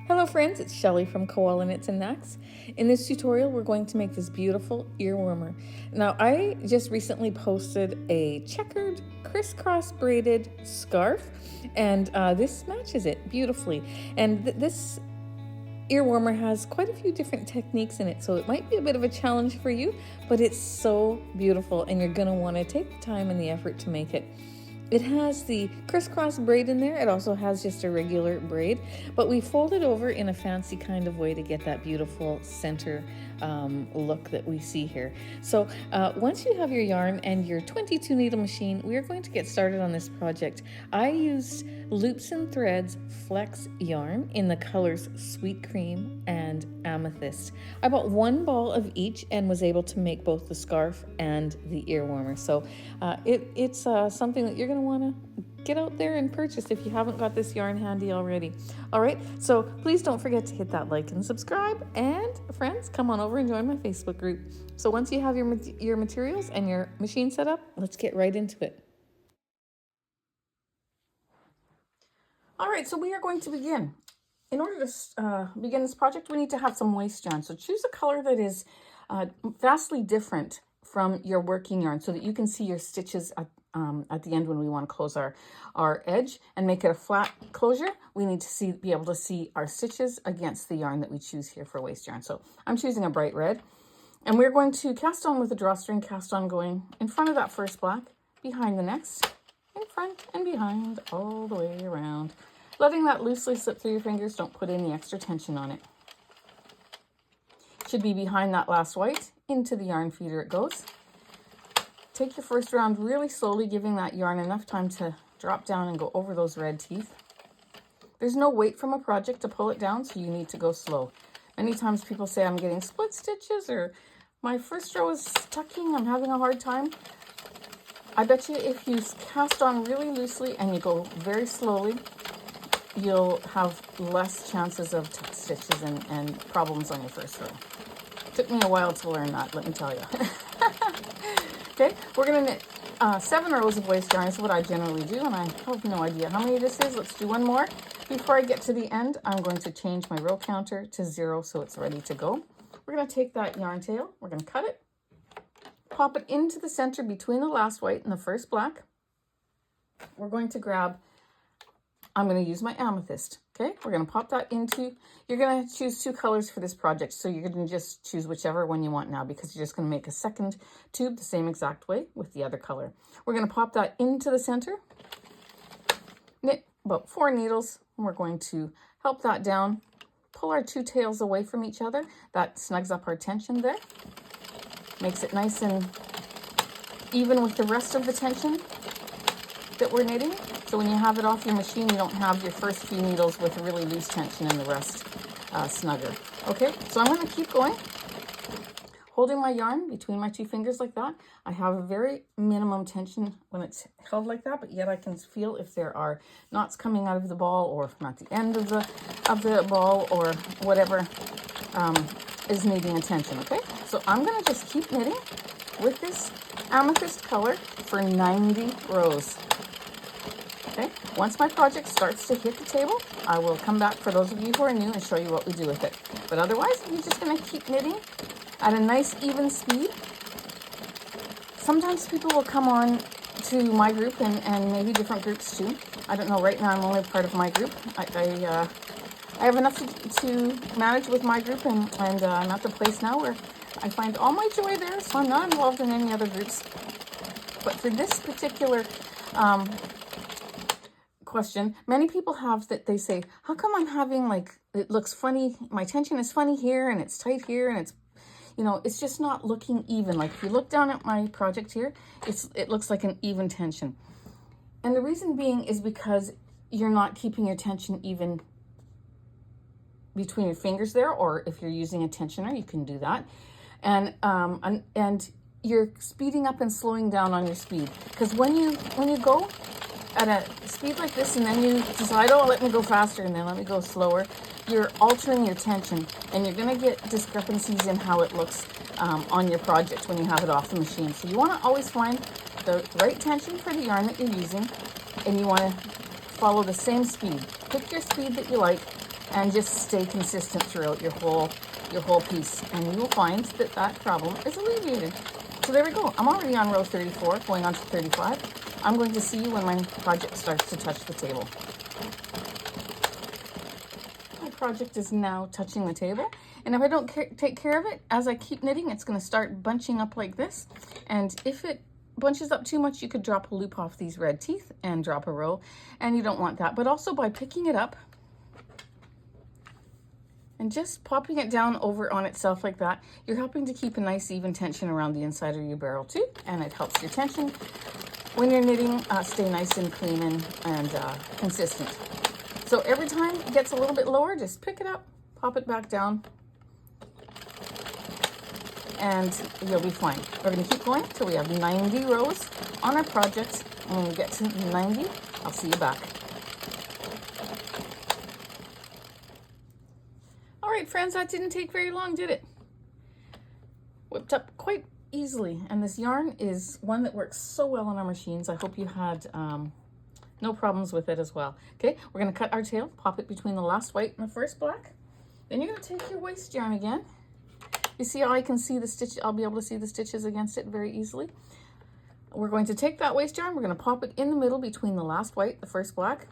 Hello friends, it's Shelley from Koala Knits and Knacks. In this tutorial, we're going to make this beautiful ear warmer. Now, I just recently posted a checkered crisscross braided scarf, and this matches it beautifully. And this ear warmer has quite a few different techniques in it, so it might be a bit of a challenge for you, but it's so beautiful, and you're going to want to take the time and the effort to make it. It has the crisscross braid in there. It also has just a regular braid, but we fold it over in a fancy kind of way to get that beautiful center look that we see here. So once you have your yarn and your 22 needle machine, we are going to get started on this project. I used Loops and Threads Flecks yarn in the colors Sweet Cream and Amethyst. I bought one ball of each and was able to make both the scarf and the ear warmer. So it's something that you're going to want to get out there and purchase if you haven't got this yarn handy already. All right, so please don't forget to hit that like and subscribe, and friends, come on over and join my Facebook group. So once you have your materials and your machine set up, let's get right into it. All right, so we are going to begin. In order to begin this project, we need to have some waste yarn. So choose a color that is vastly different from your working yarn so that you can see your stitches at the end when we want to close our edge and make it a flat closure. We need to be able to see our stitches against the yarn that we choose here for waste yarn. So I'm choosing a bright red, and we're going to cast on with a drawstring cast on going in front of that first black, behind the next, in front and behind, all the way around. Letting that loosely slip through your fingers, don't put any extra tension on it. Should be behind that last white, into the yarn feeder it goes. Take your first round really slowly, giving that yarn enough time to drop down and go over those red teeth. There's no weight from a project to pull it down, so you need to go slow. Many times people say I'm getting split stitches, or my first row is tucking, I'm having a hard time. I bet you if you cast on really loosely and you go very slowly, you'll have less chances of tuck stitches and problems on your first row. Took me a while to learn that, let me tell you. Okay, we're going to knit 7 rows of waste yarn is what I generally do, and I have no idea how many this is. Let's do one more. Before I get to the end, I'm going to change my row counter to 0 so it's ready to go. We're going to take that yarn tail, we're going to cut it, pop it into the center between the last white and the first black. We're going to grab, I'm going to use my amethyst. Okay, we're going to pop that into, you're going to choose 2 colors for this project. So you're going to just choose whichever one you want now, because you're just going to make a second tube the same exact way with the other color. We're going to pop that into the center, knit about 4 needles, and we're going to help that down, pull our 2 tails away from each other. That snugs up our tension there, makes it nice and even with the rest of the tension that we're knitting. So when you have it off your machine, you don't have your first few needles with really loose tension and the rest snugger. Okay, so I'm going to keep going, holding my yarn between my 2 fingers like that. I have a very minimum tension when it's held like that, but yet I can feel if there are knots coming out of the ball, or from at the end of the ball, or whatever is needing attention. Okay, so I'm going to just keep knitting with this amethyst color for 90 rows. Okay, once my project starts to hit the table, I will come back for those of you who are new and show you what we do with it. But otherwise, you're just going to keep knitting at a nice even speed. Sometimes people will come on to my group and maybe different groups too. I don't know, right now I'm only part of my group. I have enough to manage with my group, and I'm at the place now where I find all my joy there, so I'm not involved in any other groups. But for this particular question, many people have that they say, how come I'm having, like, it looks funny, my tension is funny here and it's tight here, and it's, you know, it's just not looking even. Like if you look down at my project here, it looks like an even tension. And the reason being is because you're not keeping your tension even between your fingers there, or if you're using a tensioner, you can do that. And you're speeding up and slowing down on your speed, because when you go at a speed like this and then you decide, oh, let me go faster, and then let me go slower, you're altering your tension, and you're going to get discrepancies in how it looks on your project when you have it off the machine. So you want to always find the right tension for the yarn that you're using, and you want to follow the same speed. Pick your speed that you like, and just stay consistent throughout your whole piece, and you will find that that problem is alleviated. So there we go. I'm already on row 34, going on to 35. I'm going to see you when my project starts to touch the table. My project is now touching the table, and if I don't take care of it, as I keep knitting, it's going to start bunching up like this. And if it bunches up too much, you could drop a loop off these red teeth and drop a row, and you don't want that. But also by picking it up and just popping it down over on itself like that, you're helping to keep a nice even tension around the inside of your barrel too, and it helps your tension when you're knitting stay nice and clean and consistent. So every time it gets a little bit lower, just pick it up, pop it back down, and you'll be fine. We're going to keep going until we have 90 rows on our project, and when we get to 90, I'll see you back. All right, friends, that didn't take very long, did it? Whipped up quite easily, and this yarn is one that works so well on our machines. I hope you had no problems with it as well. Okay, we're going to cut our tail, pop it between the last white and the first black. Then you're going to take your waist yarn again. You see how I can see the stitch? I'll be able to see the stitches against it very easily. We're going to take that waist yarn, we're going to pop it in the middle between the last white, the first black.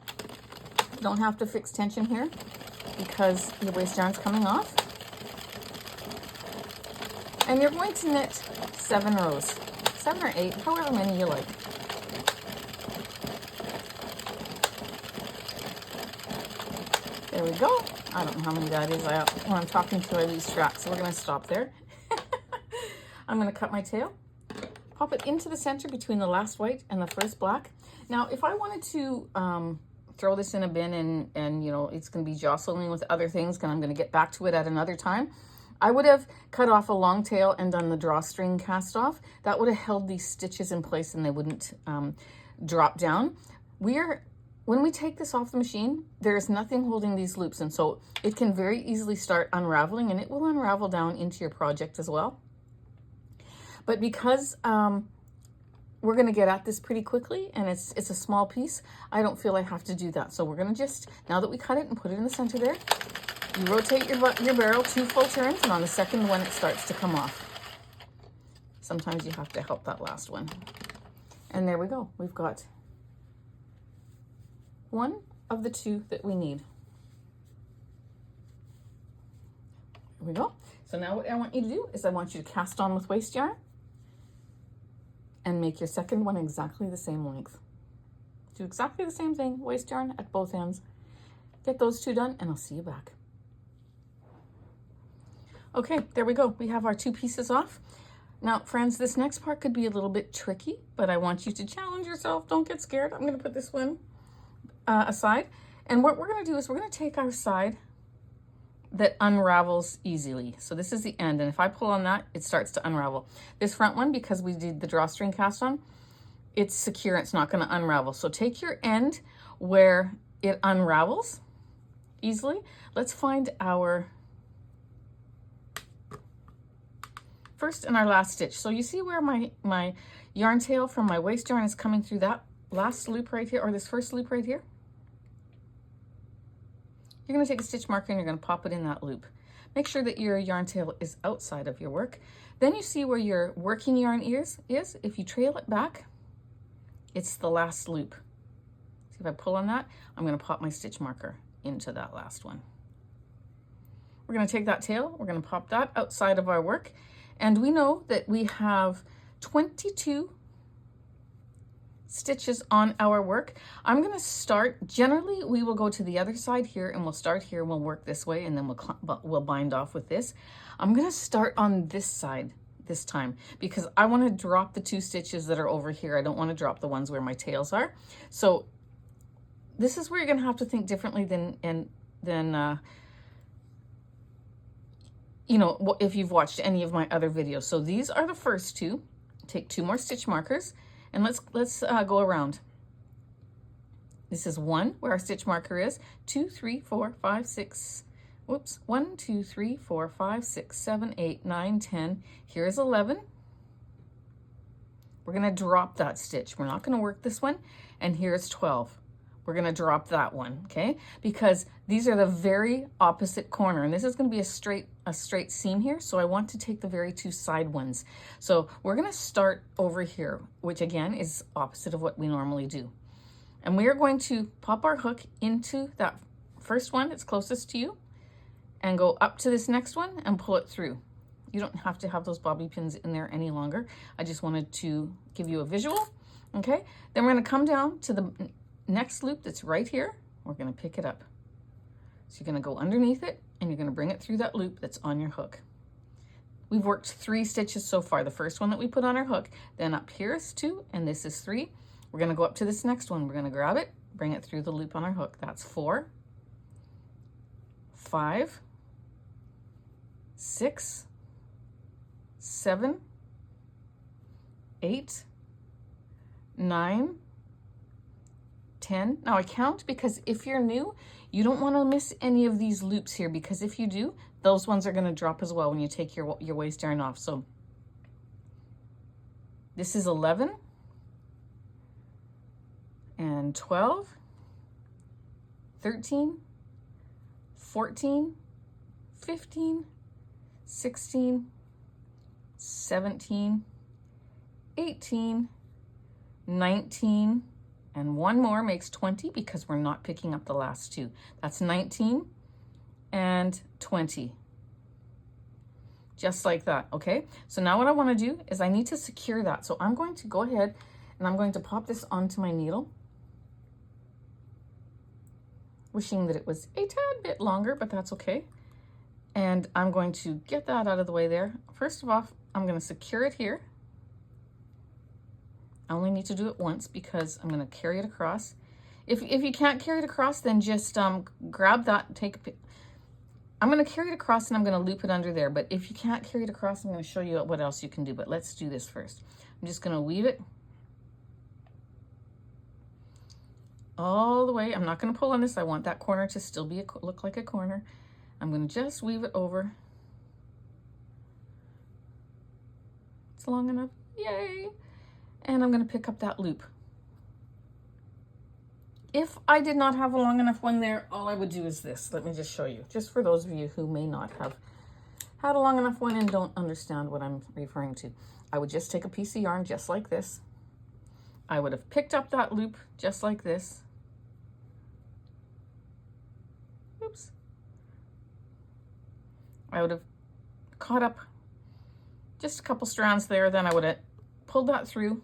You don't have to fix tension here because your waist yarn's coming off. And you're going to knit 7 rows, 7 or 8, however many you like. There we go. I don't know how many that is. When I'm talking to, I lose track, so we're going to stop there. I'm going to cut my tail, pop it into the center between the last white and the first black. Now, if I wanted to throw this in a bin and you know, it's going to be jostling with other things, and I'm going to get back to it at another time, I would have cut off a long tail and done the drawstring cast off. That would have held these stitches in place and they wouldn't drop down. When we take this off the machine, there's nothing holding these loops, and so it can very easily start unraveling, and it will unravel down into your project as well. But because we're going to get at this pretty quickly, and it's a small piece, I don't feel I have to do that. So we're going to just, now that we cut it and put it in the center there, you rotate your barrel 2 full turns, and on the second one, it starts to come off. Sometimes you have to help that last one. And there we go. We've got one of the 2 that we need. Here we go. So now what I want you to do is I want you to cast on with waist yarn and make your second one exactly the same length. Do exactly the same thing, waist yarn at both ends. Get those 2 done, and I'll see you back. Okay, there we go. We have our 2 pieces off. Now, friends, this next part could be a little bit tricky, but I want you to challenge yourself. Don't get scared. I'm going to put this one aside. And what we're going to do is we're going to take our side that unravels easily. So this is the end, and if I pull on that, it starts to unravel. This front one, because we did the drawstring cast on, it's secure. It's not going to unravel. So take your end where it unravels easily. Let's find our first and our last stitch. So you see where my yarn tail from my waist yarn is coming through that last loop right here, or this first loop right here? You're going to take a stitch marker and you're going to pop it in that loop. Make sure that your yarn tail is outside of your work. Then you see where your working yarn is. If you trail it back, it's the last loop. See, if I pull on that, I'm going to pop my stitch marker into that last one. We're going to take that tail, we're going to pop that outside of our work, and we know that we have 22 stitches on our work. I'm going to start, generally we will go to the other side here, and we'll start here and we'll work this way, and then we'll bind off with this. I'm going to start on this side this time because I want to drop the 2 stitches that are over here. I don't want to drop the ones where my tails are. So this is where you're going to have to think differently than you know, if you've watched any of my other videos. So these are the first 2. Take 2 more stitch markers, and let's go around. This is 1 where our stitch marker is. 2, 3, 4, 5, 6. Whoops. 1, 2, 3, 4, 5, 6, 7, 8, 9, 10. Here is 11. We're going to drop that stitch. We're not going to work this one. And here's 12. we're going to drop that one, okay? Because these are the very opposite corner, and this is going to be a straight seam here, so I want to take the very two side ones. So we're going to start over here, which again is opposite of what we normally do. And we are going to pop our hook into that first one that's closest to you and go up to this next one and pull it through. You don't have to have those bobby pins in there any longer. I just wanted to give you a visual, okay? Then we're going to come down to the next loop that's right here. We're going to pick it up. So you're going to go underneath it and you're going to bring it through that loop that's on your hook. We've worked 3 stitches so far. The first one that we put on our hook, then up here is 2 and this is 3. We're going to go up to this next one. We're going to grab it, bring it through the loop on our hook. That's 4, 5, 6, 7, 8, 9, 10. Now I count because if you're new, you don't want to miss any of these loops here, because if you do, those ones are going to drop as well when you take your waist yarn off. So this is 11 and 12, 13, 14, 15, 16, 17, 18, 19, and one more makes 20 because we're not picking up the last 2. That's 19 and 20. Just like that, okay? So now what I want to do is I need to secure that. So I'm going to go ahead and I'm going to pop this onto my needle. Wishing that it was a tad bit longer, but that's okay. And I'm going to get that out of the way there. First of all, I'm going to secure it here. I only need to do it once because I'm going to carry it across. If you can't carry it across, then just grab that, I'm going to carry it across and I'm going to loop it under there. But if you can't carry it across, I'm going to show you what else you can do. But let's do this first. I'm just going to weave it all the way. I'm not going to pull on this. I want that corner to still be look like a corner. I'm going to just weave it over. It's long enough. Yay! And I'm going to pick up that loop. If I did not have a long enough one there, all I would do is this. Let me just show you, just for those of you who may not have had a long enough one and don't understand what I'm referring to. I would just take a piece of yarn just like this. I would have picked up that loop just like this. Oops. I would have caught up just a couple strands there. Then I would have pulled that through,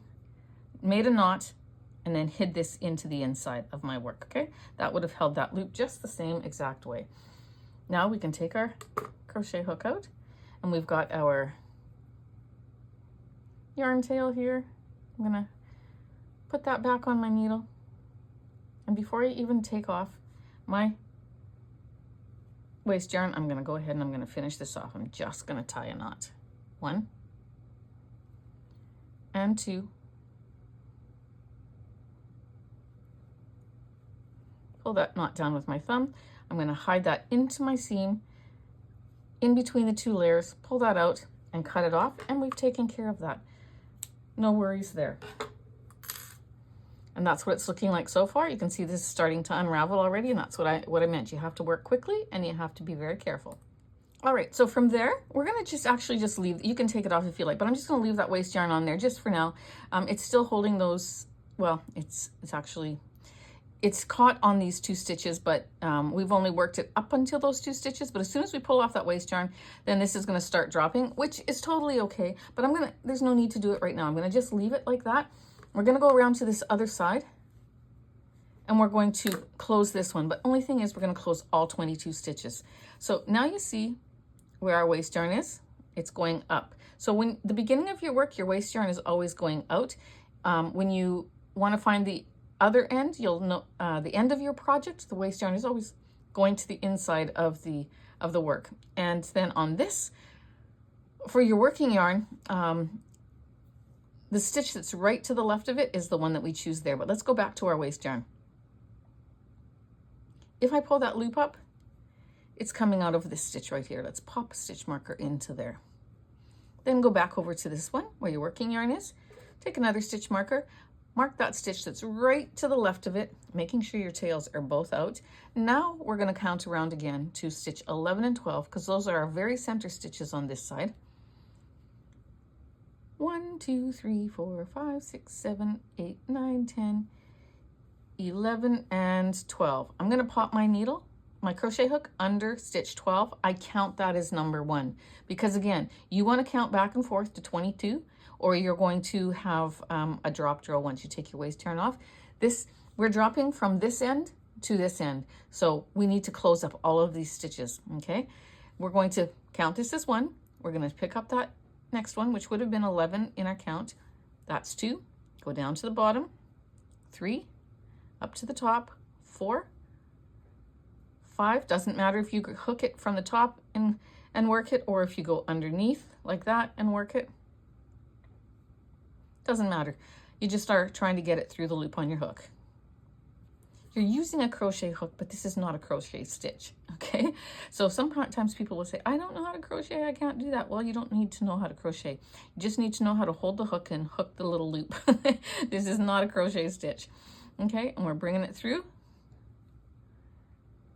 made a knot, and then hid this into the inside of my work, okay? That would have held that loop just the same exact way. Now we can take our crochet hook out, and we've got our yarn tail here. I'm gonna put that back on my needle. And before I even take off my waist yarn, I'm gonna go ahead and I'm gonna finish this off. I'm just gonna tie a knot. 1 and 2. Pull that knot down with my thumb. I'm going to hide that into my seam in between the 2 layers, pull that out and cut it off, and we've taken care of that. No worries there. And that's what it's looking like so far. You can see this is starting to unravel already, and that's what I meant. You have to work quickly and you have to be very careful. All right, so from there, we're gonna just leave, you can take it off if you like, but I'm just gonna leave that waist yarn on there just for now. It's still holding those, well, it's caught on these 2 stitches, but we've only worked it up until those 2 stitches, but as soon as we pull off that waist yarn, then this is gonna start dropping, which is totally okay, but there's no need to do it right now. I'm gonna just leave it like that. We're gonna go around to this other side, and we're going to close this one, but only thing is we're gonna close all 22 stitches. So now you see where our waist yarn is, it's going up. So when the beginning of your work, your waist yarn is always going out. When you want to find the other end, you'll know the end of your project, the waist yarn is always going to the inside of the work. And then on this, for your working yarn, the stitch that's right to the left of it is the one that we choose there. But let's go back to our waist yarn. If I pull that loop up, it's coming out of this stitch right here. Let's pop a stitch marker into there. Then go back over to this one where your working yarn is. Take another stitch marker, Mark that stitch that's right to the left of it, making sure your tails are both out. Now we're going to count around again to stitch 11 and 12 because those are our very center stitches on this side. 1, 2, 3, 4, 5, 6, 7, 8, 9, 10, 11, and 12. I'm going to pop my needle, my crochet hook under stitch 12. I count that as number 1 because again, you want to count back and forth to 22 or you're going to have a dropped row once you take your waist yarn off. We're dropping from this end to this end. So we need to close up all of these stitches, okay? We're going to count this as 1. We're going to pick up that next one, which would have been 11 in our count. That's 2. Go down to the bottom. 3. Up to the top. 4. 5. Doesn't matter if you hook it from the top and work it, or if you go underneath like that and work it. Doesn't matter. You just are trying to get it through the loop on your hook. You're using a crochet hook, but this is not a crochet stitch, okay? So sometimes people will say, I don't know how to crochet, I can't do that. Well, you don't need to know how to crochet. You just need to know how to hold the hook and hook the little loop. This is not a crochet stitch, okay? And we're bringing it through.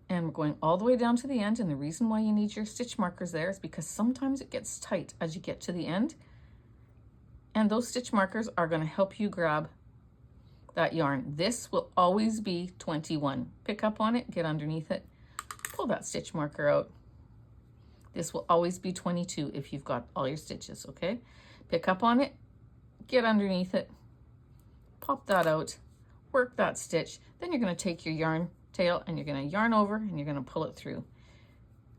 And we're going all the way down to the end. And the reason why you need your stitch markers there is because sometimes it gets tight as you get to the end. And those stitch markers are going to help you grab that yarn. This will always be 21. Pick up on it, get underneath it, pull that stitch marker out. This will always be 22 if you've got all your stitches, okay? Pick up on it, get underneath it, pop that out, work that stitch. Then you're going to take your yarn tail and you're going to yarn over and you're going to pull it through.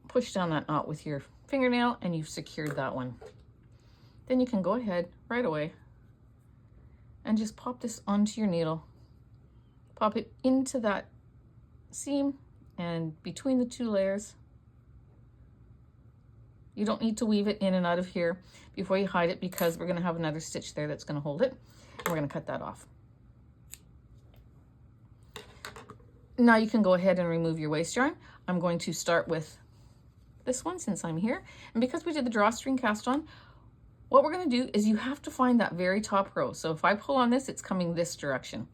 Push down that knot with your fingernail and you've secured that one. Then you can go ahead right away and just pop this onto your needle. Pop it into that seam and between the 2 layers. You don't need to weave it in and out of here before you hide it because we're going to have another stitch there that's going to hold it. And we're going to cut that off. Now you can go ahead and remove your waste yarn. I'm going to start with this one since I'm here. And because we did the drawstring cast on, what we're going to do is you have to find that very top row. So if I pull on this, it's coming this direction.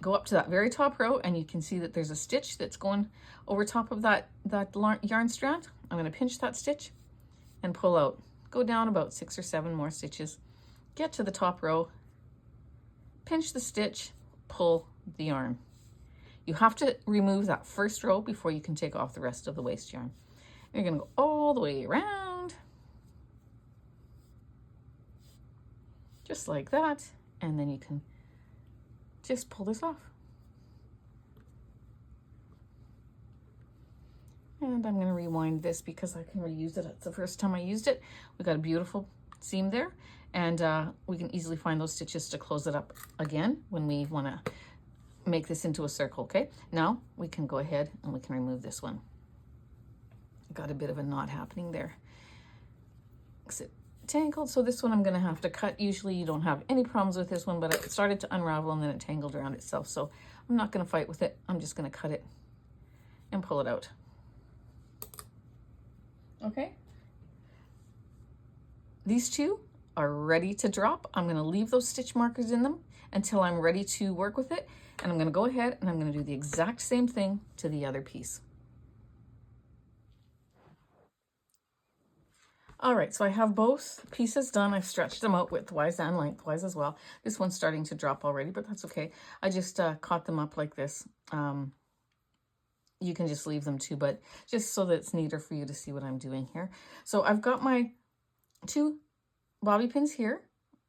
Go up to that very top row and you can see that there's a stitch that's going over top of that yarn strand. I'm going to pinch that stitch and pull out. Go down about 6 or 7 more stitches. Get to the top row, pinch the stitch, pull the yarn. You have to remove that first row before you can take off the rest of the waste yarn. You're going to go all the way around, just like that, and then you can just pull this off. And I'm going to rewind this because I can reuse it. It's the first time I used it. We got a beautiful seam there, and we can easily find those stitches to close it up again when we want to make this into a circle, okay? Now we can go ahead and we can remove this one. Got a bit of a knot happening there. Is it tangled? So this one I'm going to have to cut. Usually you don't have any problems with this one, but it started to unravel and then it tangled around itself. So I'm not going to fight with it. I'm just going to cut it and pull it out. Okay. These 2 are ready to drop. I'm going to leave those stitch markers in them until I'm ready to work with it. And I'm going to go ahead and I'm going to do the exact same thing to the other piece. All right, so I have both pieces done. I've stretched them out widthwise and lengthwise as well. This one's starting to drop already, but that's okay. I just caught them up like this. You can just leave them too, but just so that it's neater for you to see what I'm doing here. So I've got my 2 bobby pins here,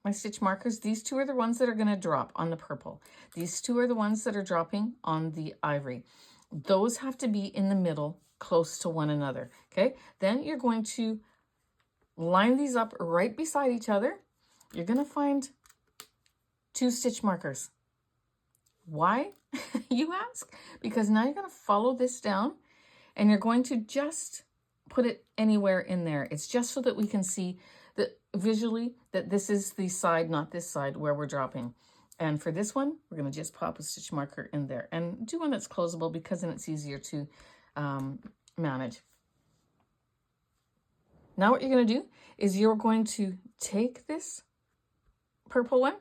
my stitch markers. These 2 are the ones that are going to drop on the purple. These 2 are the ones that are dropping on the ivory. Those have to be in the middle, close to one another, okay? Then you're going to line these up right beside each other. You're going to find 2 stitch markers. Why, you ask? Because now you're going to follow this down and you're going to just put it anywhere in there. It's just so that we can see that visually that this is the side, not this side, where we're dropping. And for this one, we're going to just pop a stitch marker in there and do one that's closable because then it's easier to manage. Now what you're going to do is you're going to take this purple one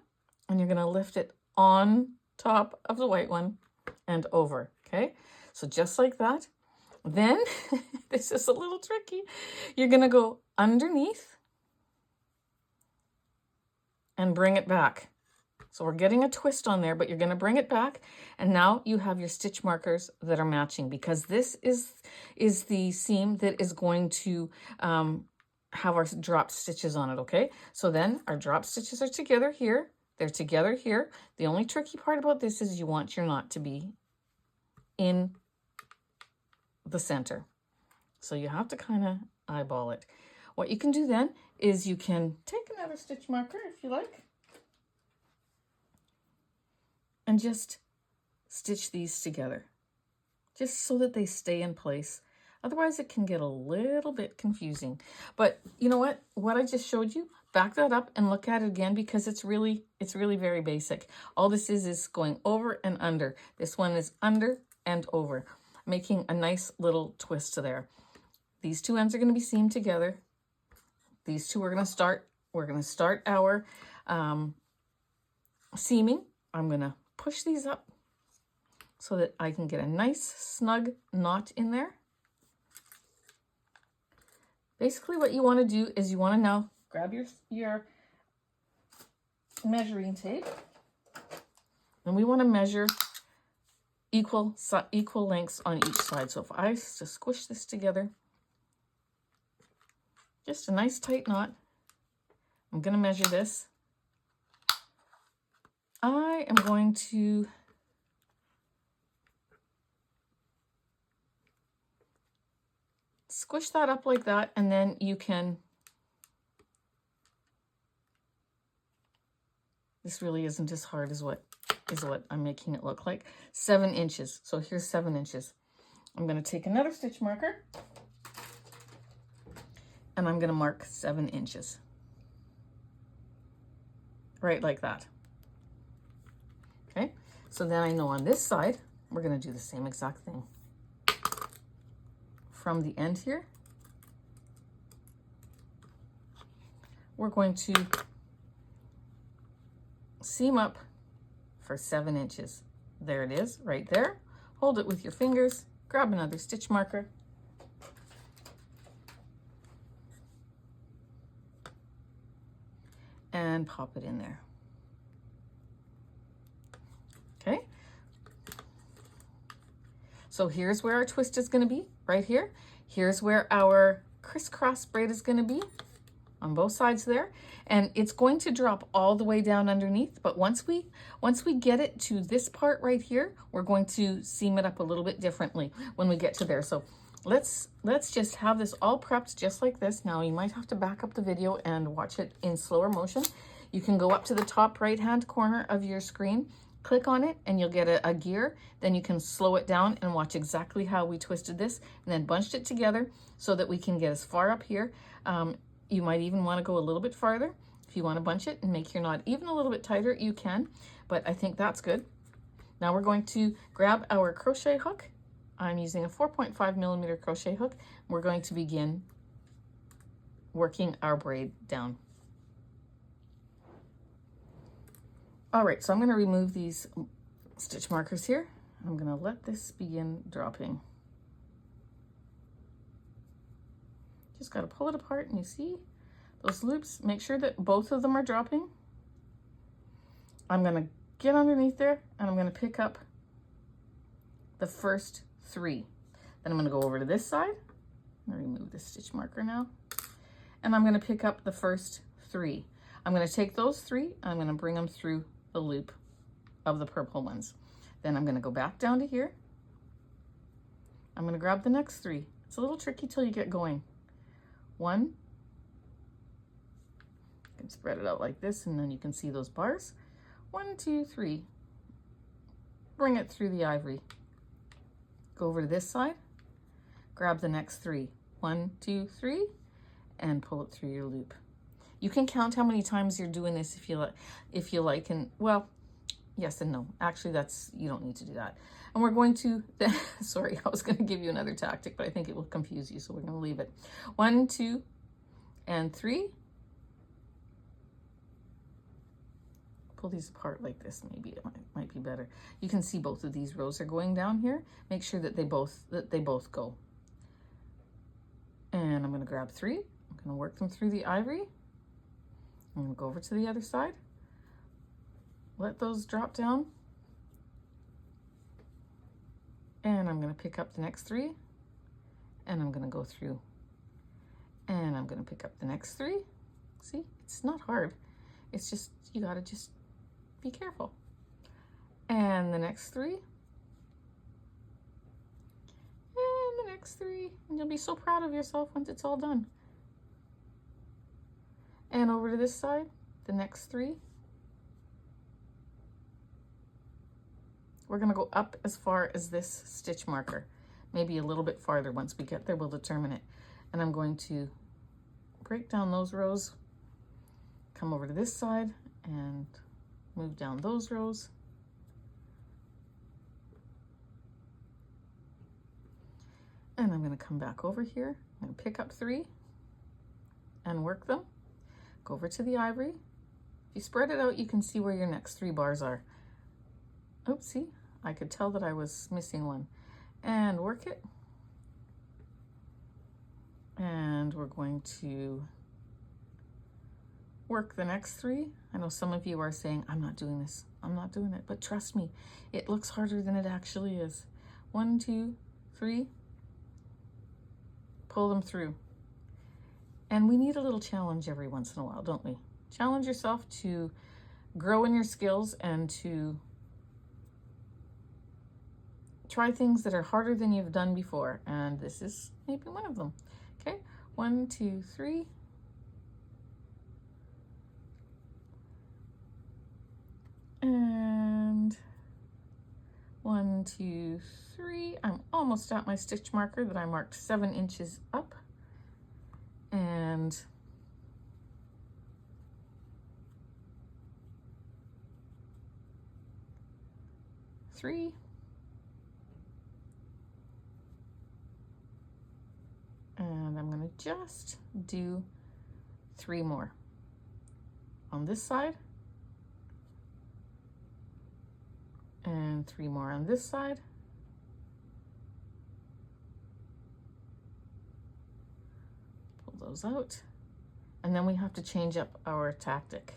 and you're going to lift it on top of the white one and over. Okay, so just like that. Then this is a little tricky. You're going to go underneath and bring it back. So we're getting a twist on there, but you're going to bring it back. And now you have your stitch markers that are matching, because this is the seam that is going to have our drop stitches on it, okay? So then our drop stitches are together here. They're together here. The only tricky part about this is you want your knot to be in the center. So you have to kind of eyeball it. What you can do then is you can take another stitch marker if you like, and just stitch these together, just so that they stay in place. Otherwise it can get a little bit confusing. But you know what I just showed you, back that up and look at it again, because it's really very basic. All this is going over and under. This one is under and over, making a nice little twist to there. These two ends are going to be seamed together. These two we're going to start our seaming. I'm going to push these up so that I can get a nice snug knot in there. Basically what you want to do is you want to now grab your measuring tape, and we want to measure equal lengths on each side. So if I just squish this together, just a nice tight knot, I'm going to measure this. I am going to squish that up like that, and then you can, this really isn't as hard as what I'm making it look like. 7 inches. So here's 7 inches. I'm going to take another stitch marker and I'm going to mark 7 inches. Right like that. Okay, so then I know on this side, we're going to do the same exact thing. From the end here, we're going to seam up for 7 inches. There it is, right there. Hold it with your fingers, grab another stitch marker, and pop it in there. Okay, so here's where our twist is going to be, right here. Here's where our crisscross braid is going to be on both sides there, and it's going to drop all the way down underneath. But once we get it to this part right here, we're going to seam it up a little bit differently when we get to there. So let's just have this all prepped just like this. Now you might have to back up the video and watch it in slower motion. You can go up to the top right hand corner of your screen, click on it, and you'll get a gear. Then you can slow it down and watch exactly how we twisted this and then bunched it together so that we can get as far up here. You might even want to go a little bit farther. If you want to bunch it and make your knot even a little bit tighter, you can, but I think that's good. Now we're going to grab our crochet hook. I'm using a 4.5mm crochet hook. We're going to begin working our braid down. All right, so I'm going to remove these stitch markers here. I'm going to let this begin dropping. Just got to pull it apart, and you see those loops. Make sure that both of them are dropping. I'm going to get underneath there, and I'm going to pick up the first 3. Then I'm going to go over to this side. I'm going to remove this stitch marker now. And I'm going to pick up the first 3. I'm going to take those 3, and I'm going to bring them through the loop of the purple ones. Then I'm going to go back down to here. I'm going to grab the next 3. It's a little tricky till you get going. 1. You can spread it out like this, and then you can see those bars. 1, 2, 3. Bring it through the ivory. Go over to this side. Grab the next 3. 1, 2, 3, and pull it through your loop. You can count how many times you're doing this if you like, and well, yes and no. Actually, you don't need to do that. And we're going to, sorry, I was going to give you another tactic, but I think it will confuse you, so we're going to leave it. 1, 2, and 3. pull these apart like this, maybe it might be better. You can see both of these rows are going down here. Make sure that they both go. And I'm going to grab 3. I'm going to work them through the ivory. I'm going to go over to the other side. Let those drop down. And I'm going to pick up the next 3. And I'm going to go through. And I'm going to pick up the next 3. See, it's not hard. It's just, you got to just be careful. And the next 3. And the next 3. And you'll be so proud of yourself once it's all done. And over to this side, the next 3. We're going to go up as far as this stitch marker. Maybe a little bit farther. Once we get there, we'll determine it. And I'm going to break down those rows, come over to this side and move down those rows. And I'm going to come back over here. I'm going to pick up 3 and work them. Go over to the ivory. If you spread it out, you can see where your next 3 bars are. Oopsie, I could tell that I was missing one. And work it. And we're going to work the next 3. I know some of you are saying, I'm not doing this. I'm not doing it. But trust me, it looks harder than it actually is. 1, 2, 3. Pull them through. And we need a little challenge every once in a while, don't we? Challenge yourself to grow in your skills and to try things that are harder than you've done before. And this is maybe one of them. Okay, 1, 2, 3. And 1, 2, 3. I'm almost at my stitch marker that I marked 7 inches up. And three. And I'm going to just do 3 more on this side. And 3 more on this side. Pull those out. And then we have to change up our tactic.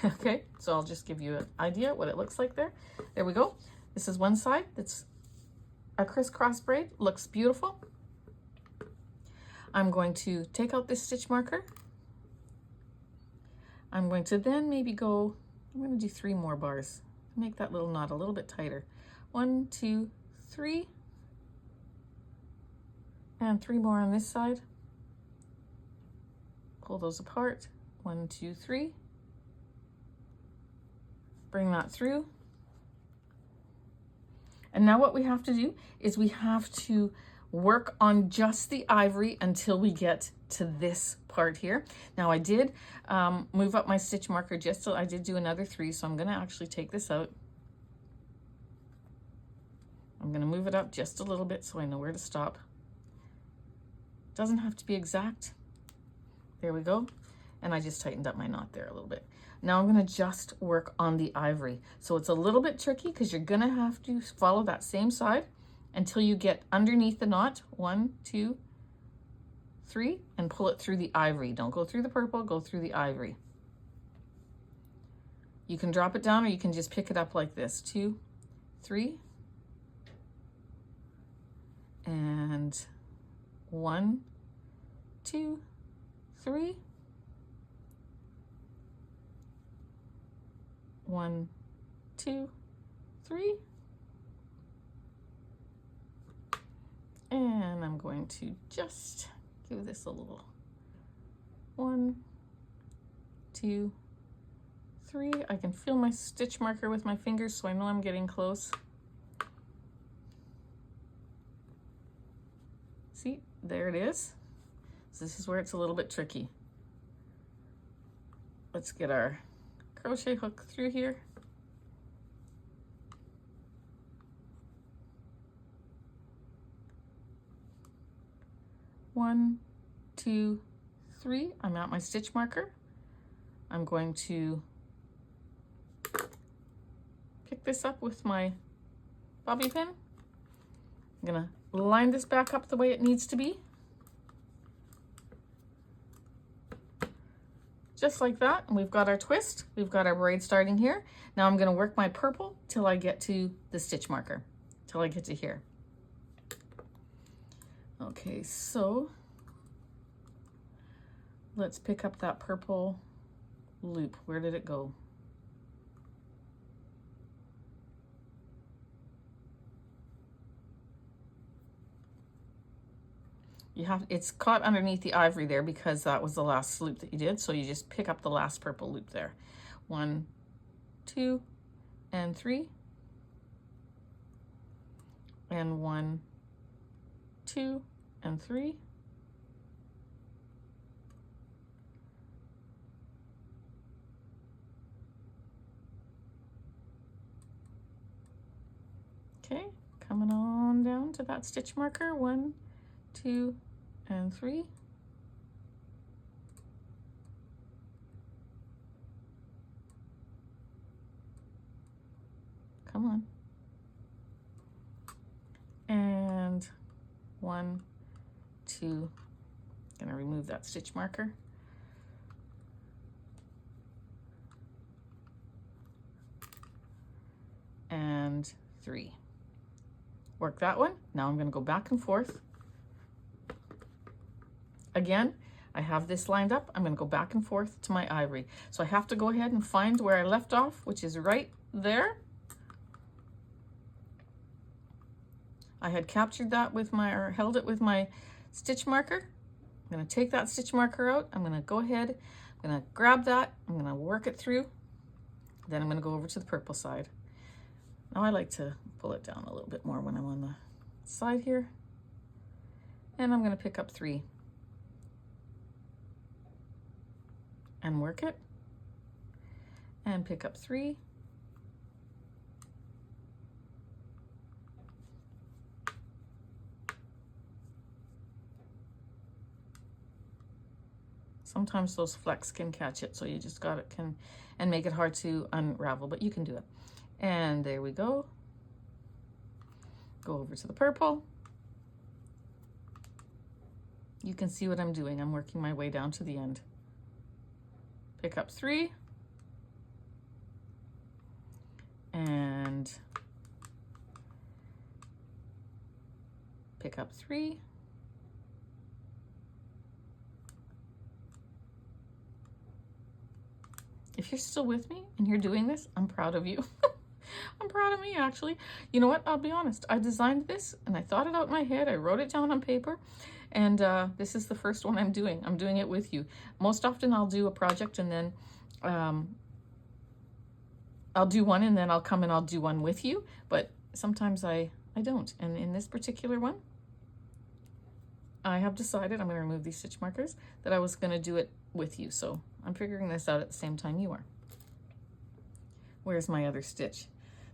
Okay, so I'll just give you an idea what it looks like there. There we go. This is one side. That's a crisscross braid. Looks beautiful. I'm going to take out this stitch marker. I'm going to then maybe go, I'm going to do 3 more bars. Make that little knot a little bit tighter. 1, 2, 3. And 3 more on this side. Pull those apart. 1, 2, 3. Bring that through. And now what we have to do is we have to work on just the ivory until we get to this part here. Now I did move up my stitch marker just so I did do another 3, so I'm going to actually take this out. I'm going to move it up just a little bit so I know where to stop. Doesn't have to be exact. There we go. And I just tightened up my knot there a little bit. Now I'm going to just work on the ivory. So it's a little bit tricky because you're going to have to follow that same side until you get underneath the knot. 1, 2, 3, and pull it through the ivory. Don't go through the purple, go through the ivory. You can drop it down or you can just pick it up like this. 2, 3, and 1, 2, 3. 1, 2, 3. And I'm going to just give this a little 1, 2, 3. I can feel my stitch marker with my fingers, so I know I'm getting close. See, there it is. So this is where it's a little bit tricky. Let's get our crochet hook through here. One, 2, 3. I'm at my stitch marker. I'm going to pick this up with my bobby pin. I'm gonna line this back up the way it needs to be. Just like that, and we've got our twist. We've got our braid starting here. Now I'm gonna work my purple till I get to the stitch marker, till I get to here. Okay, so let's pick up that purple loop. Where did it go? It's caught underneath the ivory there because that was the last loop that you did. So you just pick up the last purple loop there. 1, 2, and 3. And 1, 2, and 3. Okay, coming on down to that stitch marker. 1, 2, and 3. Come on. And 1, 2. Gonna remove that stitch marker. And 3. Work that one. Now I'm gonna go back and forth. Again, I have this lined up. I'm going to go back and forth to my ivory. So I have to go ahead and find where I left off, which is right there. I had captured that with my, or held it with my stitch marker. I'm going to take that stitch marker out. I'm going to go ahead, I'm going to grab that. I'm going to work it through. Then I'm going to go over to the purple side. Now I like to pull it down a little bit more when I'm on the side here. And I'm going to pick up 3. And work it, and pick up 3, sometimes those flecks can catch it, so you just got it and make it hard to unravel, but you can do it. And there we go. Go over to the purple. You can see what I'm doing. I'm working my way down to the end. Pick up 3, and pick up 3, if you're still with me and you're doing this, I'm proud of you. I'm proud of me, actually. You know what? I'll be honest. I designed this and I thought it out in my head. I wrote it down on paper. And this is the first one I'm doing. I'm doing it with you. Most often I'll do a project and then I'll do one and then I'll come and I'll do one with you. But sometimes I don't. And in this particular one, I have decided, I'm going to remove these stitch markers, that I was going to do it with you. So I'm figuring this out at the same time you are. Where's my other stitch?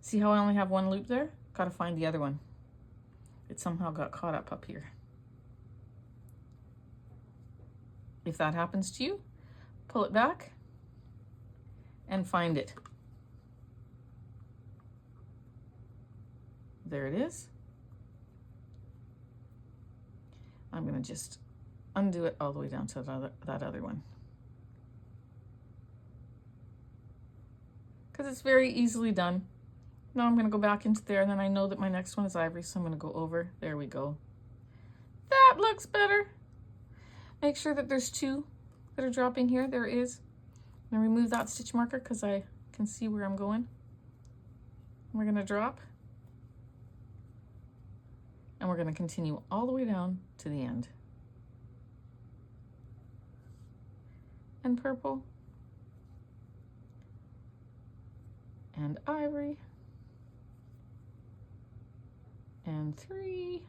See how I only have one loop there? Got to find the other one. It somehow got caught up here. If that happens to you, pull it back and find it. There it is. I'm going to just undo it all the way down to that other one. Because it's very easily done. Now I'm going to go back into there, and then I know that my next one is ivory, so I'm going to go over. There we go. That looks better. Make sure that there's 2 that are dropping here. There is. I'm going to remove that stitch marker because I can see where I'm going. We're going to drop. And we're going to continue all the way down to the end. And purple. And ivory. And 3.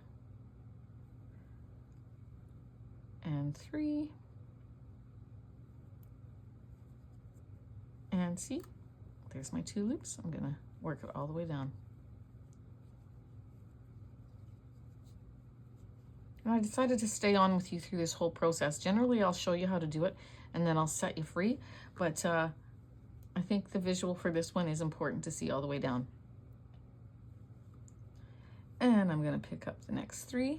And 3. And see, there's my 2 loops. I'm going to work it all the way down. And I decided to stay on with you through this whole process. Generally, I'll show you how to do it and then I'll set you free. But I think the visual for this one is important to see all the way down. And I'm going to pick up the next 3.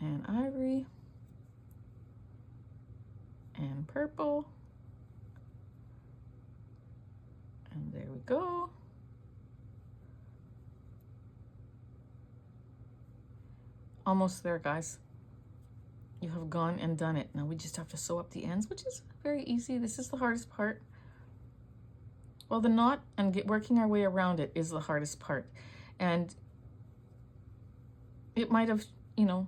And ivory. And purple. And there we go. Almost there, guys. You have gone and done it. Now we just have to sew up the ends, which is very easy. This is the hardest part. Well, the knot and working our way around it is the hardest part. And it might have, you know,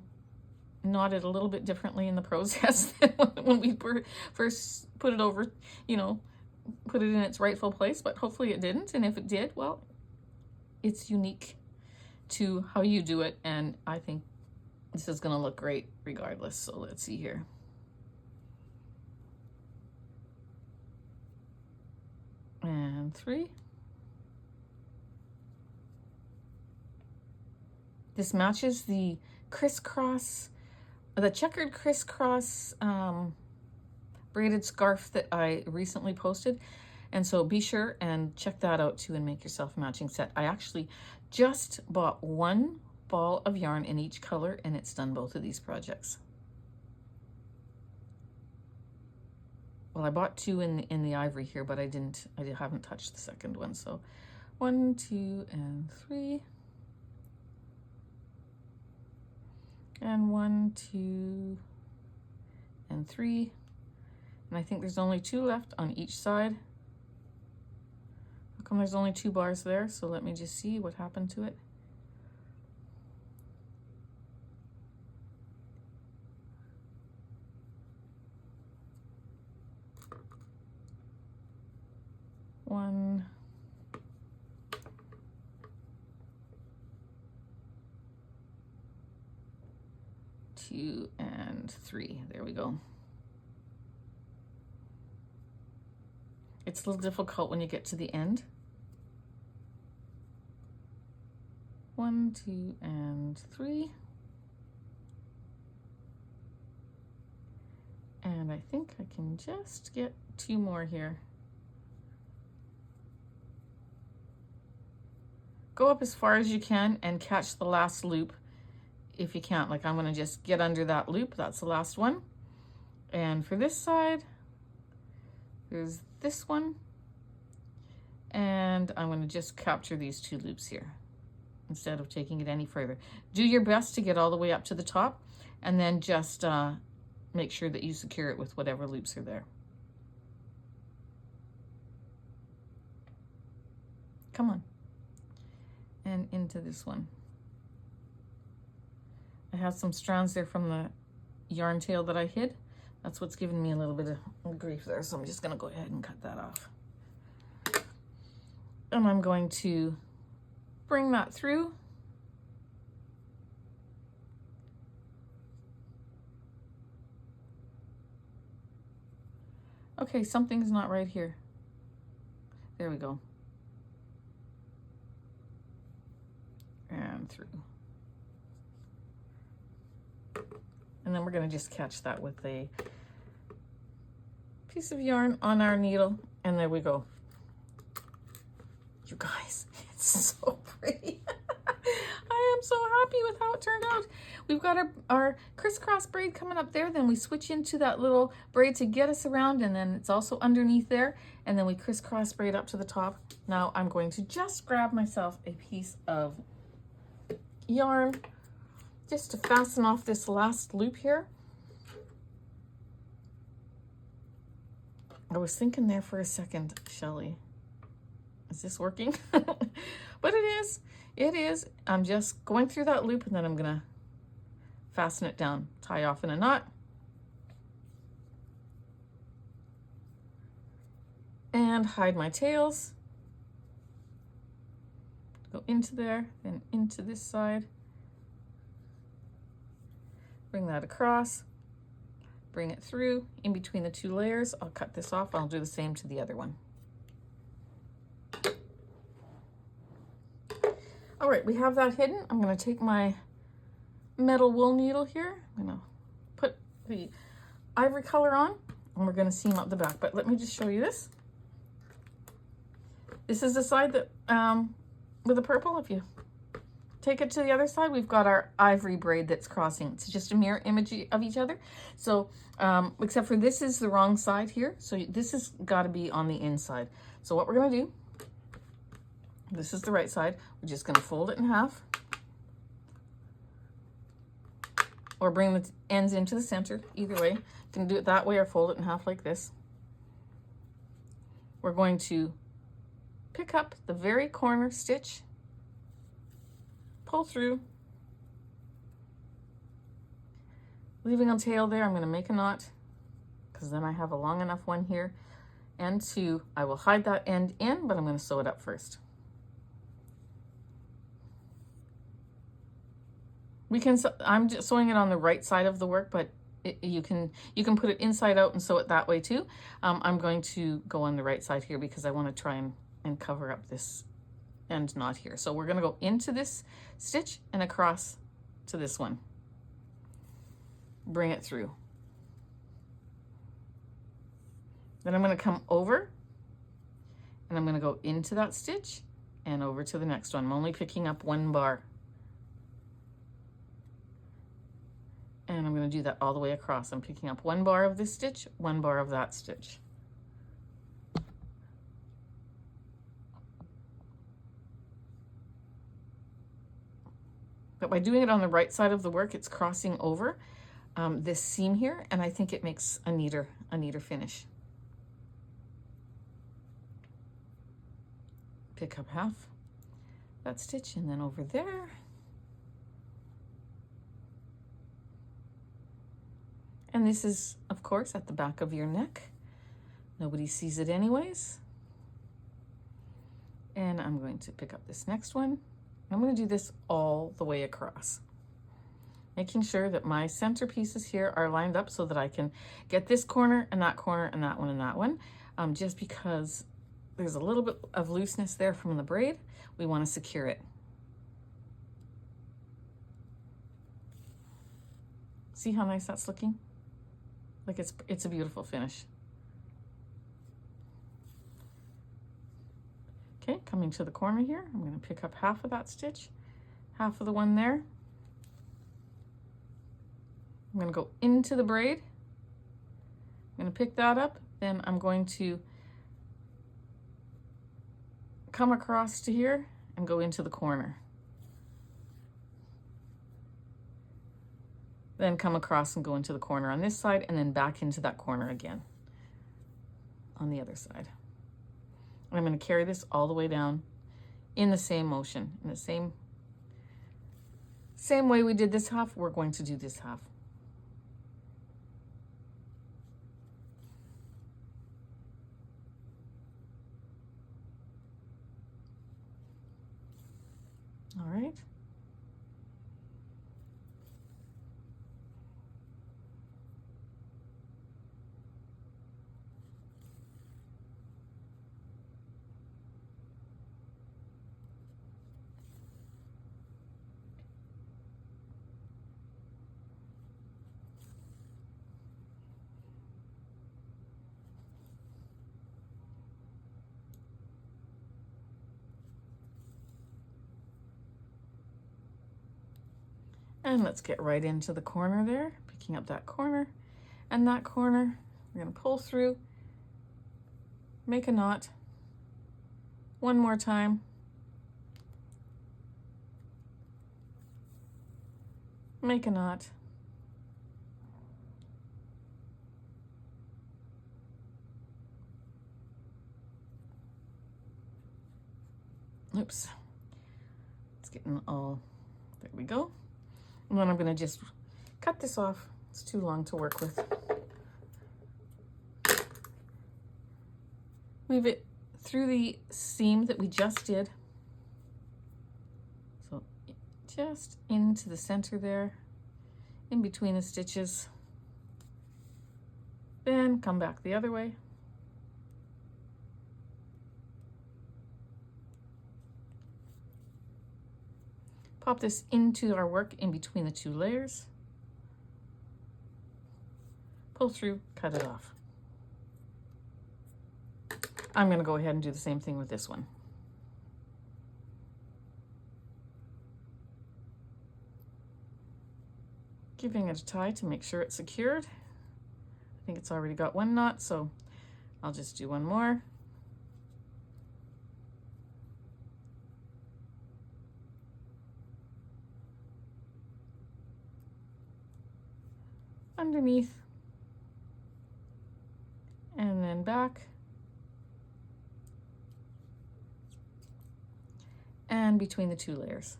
knotted a little bit differently in the process than when we first put it over, you know, put it in its rightful place, but hopefully it didn't. And if it did, well, it's unique to how you do it. And I think this is going to look great regardless. So let's see here. And 3. This matches the crisscross, the checkered crisscross braided scarf that I recently posted. And so be sure and check that out too and make yourself a matching set. I actually just bought 1 ball of yarn in each color, and it's done both of these projects. Well, I bought 2 in the ivory here, but I haven't touched the second one. So 1, 2, and 3. And 1, 2, and 3. And I think there's only 2 left on each side. How come there's only 2 bars there? So let me just see what happened to it. One, 2, and 3. There we go. It's a little difficult when you get to the end. 1, 2, and 3. And I think I can just get 2 more here. Go up as far as you can and catch the last loop if you can't. Like I'm gonna just get under that loop. That's the last one. And for this side, there's this one. And I'm gonna just capture these 2 loops here instead of taking it any further. Do your best to get all the way up to the top and then just make sure that you secure it with whatever loops are there. Come on. And into this one. I have some strands there from the yarn tail that I hid. That's what's giving me a little bit of grief there. So I'm just gonna go ahead and cut that off. And I'm going to bring that through. Okay, something's not right here. There we go. And through. And then we're going to just catch that with a piece of yarn on our needle, and there we go. You guys, it's so pretty. I am so happy with how it turned out. We've got our crisscross braid coming up there, then we switch into that little braid to get us around, and then it's also underneath there, and then we crisscross braid up to the top. Now I'm going to just grab myself a piece of yarn just to fasten off this last loop here. I was thinking there for a second, Shelley, is this working? But it is. I'm just going through that loop and then I'm gonna fasten it down, tie off in a knot. And hide my tails. Go into there, then into this side. Bring that across, bring it through in between the 2 layers. I'll cut this off. I'll do the same to the other one. All right, we have that hidden. I'm going to take my metal wool needle here. I'm going to put the ivory color on. And we're going to seam up the back, but let me just show you this. This is the side that, with the purple. If you take it to the other side, we've got our ivory braid that's crossing. It's just a mirror image of each other. So, except for this is the wrong side here. So this has got to be on the inside. So what we're going to do, this is the right side. We're just going to fold it in half. Or bring the ends into the center, either way. You can do it that way or fold it in half like this. We're going to pick up the very corner stitch, pull through, leaving a tail there. I'm going to make a knot because then I have a long enough one here. And two, I will hide that end in, but I'm going to sew it up first. I'm just sewing it on the right side of the work, but you can put it inside out and sew it that way too. I'm going to go on the right side here because I want to try and cover up this end knot here. So we're going to go into this stitch and across to this one. Bring it through. Then I'm going to come over and I'm going to go into that stitch and over to the next one. I'm only picking up one bar. And I'm going to do that all the way across. I'm picking up one bar of this stitch, one bar of that stitch. But by doing it on the right side of the work, it's crossing over this seam here, and I think it makes a neater finish. Pick up half that stitch and then over there. And this is, of course, at the back of your neck. Nobody sees it anyways. And I'm going to pick up this next one. I'm going to do this all the way across, making sure that my center pieces here are lined up so that I can get this corner and that corner and that one and that one. Just because there's a little bit of looseness there from the braid, we want to secure it. See how nice that's looking? Like it's a beautiful finish. Okay, coming to the corner here, I'm going to pick up half of that stitch, half of the one there. I'm going to go into the braid. I'm going to pick that up, then I'm going to come across to here and go into the corner. Then come across and go into the corner on this side and then back into that corner again on the other side. I'm going to carry this all the way down in the same motion, in the same way we did this half, we're going to do this half. All right. And let's get right into the corner there, picking up that corner and that corner. We're going to pull through, make a knot, one more time, make a knot, oops, it's getting all, there we go. And then I'm going to just cut this off. It's too long to work with. Weave it through the seam that we just did. So just into the center there, in between the stitches. Then come back the other way. Pop this into our work in between the two layers. Pull through, cut it off. I'm going to go ahead and do the same thing with this one. Giving it a tie to make sure it's secured. I think it's already got one knot, so I'll just do one more. Underneath, and then back, and between the two layers.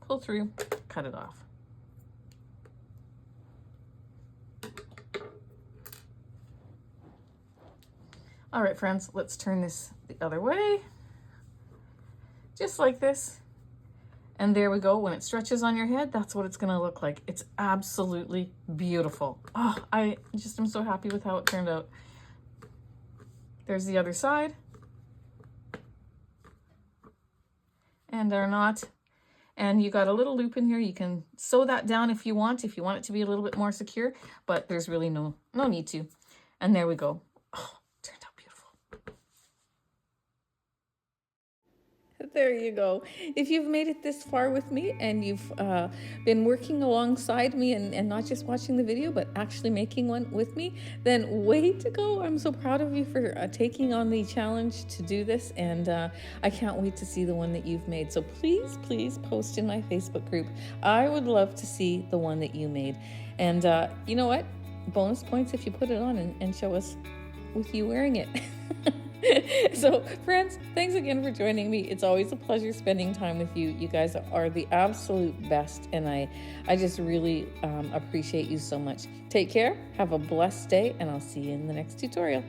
Pull through, cut it off. All right, friends, let's turn this the other way, just like this. And there we go. When it stretches on your head, that's what it's going to look like. It's absolutely beautiful. Oh, I just am so happy with how it turned out. There's the other side. And our knot. And you got a little loop in here. You can sew that down if you want it to be a little bit more secure, but there's really no need to. And there we go. Oh, turned out beautiful. There you go. If you've made it this far with me and you've been working alongside me and not just watching the video, but actually making one with me, then way to go. I'm so proud of you for taking on the challenge to do this. And I can't wait to see the one that you've made. So please, please post in my Facebook group. I would love to see the one that you made. And you know what? Bonus points if you put it on and show us with you wearing it. So friends, thanks again for joining me. It's always a pleasure spending time with you. You guys are the absolute best, and I just really appreciate you so much. Take care, have a blessed day, and I'll see you in the next tutorial.